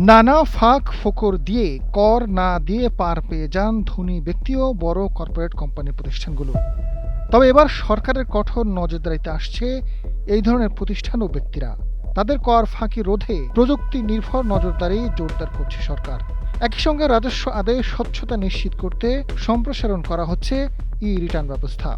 নানা ফাঁক ফোকর দিয়ে কর না দিয়ে পার পেয়ে যান ধনী ব্যক্তি ও বড় কর্পোরেট কোম্পানি প্রতিষ্ঠানগুলো। তবে এবার সরকারের কঠোর নজরদারিতে আসছে এই ধরনের প্রতিষ্ঠান ও ব্যক্তিরা। তাদের কর ফাঁকি রোধে প্রযুক্তি নির্ভর নজরদারি জোরদার করছে সরকার। একই সঙ্গে রাজস্ব আদায়ে স্বচ্ছতা নিশ্চিত করতে সম্প্রসারণ করা হচ্ছে রিটার্ন ব্যবস্থা।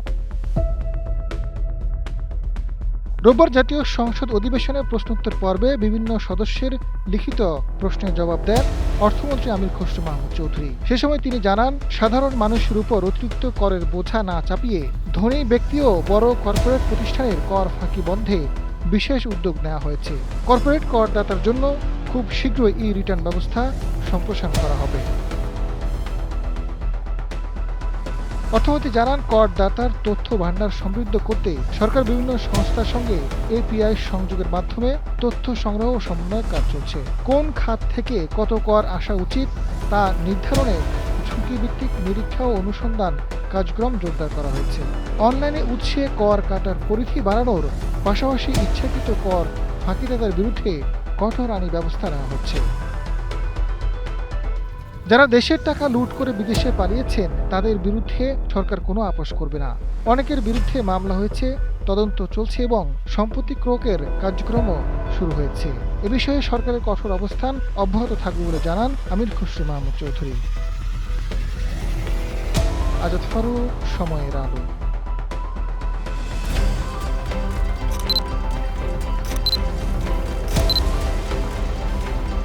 রোববার জাতীয় সংসদ অধিবেশনে প্রশ্নোত্তর পর্বে বিভিন্ন সদস্যের লিখিত প্রশ্নের জবাব দেন অর্থমন্ত্রী আমির খসরু মাহমুদ চৌধুরী। সে সময় তিনি জানান, সাধারণ মানুষের উপর অতিরিক্ত করের বোঝা না চাপিয়ে ধনী ব্যক্তি ও বড় কর্পোরেট প্রতিষ্ঠানের কর ফাঁকি বন্ধে বিশেষ উদ্যোগ নেওয়া হয়েছে। কর্পোরেট করদাতার জন্য খুব শীঘ্রই রিটার্ন ব্যবস্থা সম্প্রসারণ করা হবে। অর্থমন্ত্রী জানান, করদাতার তথ্য ভান্ডার সমৃদ্ধ করতে সরকার বিভিন্ন সংস্থার সঙ্গে এপিআই সংযোগের মাধ্যমে তথ্য সংগ্রহ ও সমন্বয়ের কাজ চলছে। কোন খাত থেকে কত কর আসা উচিত তা নির্ধারণে ঝুঁকিভিত্তিক নিরীক্ষা ও অনুসন্ধান কার্যক্রম জোরদার করা হয়েছে। অনলাইনে উৎসে কর কাটার পরিধি বাড়ানোর পাশাপাশি ইচ্ছাকৃত কর ফাঁকিদাতার বিরুদ্ধে কঠোর আইনি ব্যবস্থা নেওয়া হচ্ছে। যারা দেশের টাকা লুট করে বিদেশে পালিয়েছেন তাদের বিরুদ্ধে সরকার কোনো আপোষ করবে না। অনেকের বিরুদ্ধে মামলা হয়েছে, তদন্ত চলছে এবং সম্পত্তি ক্রয়ের কার্যক্রমও শুরু হয়েছে। এ বিষয়ে সরকারের কঠোর অবস্থান অব্যাহত থাকবে বলে জানান আমির খসরু মাহমুদ চৌধুরী। আজাদ ফারুক, সময়ের আলো।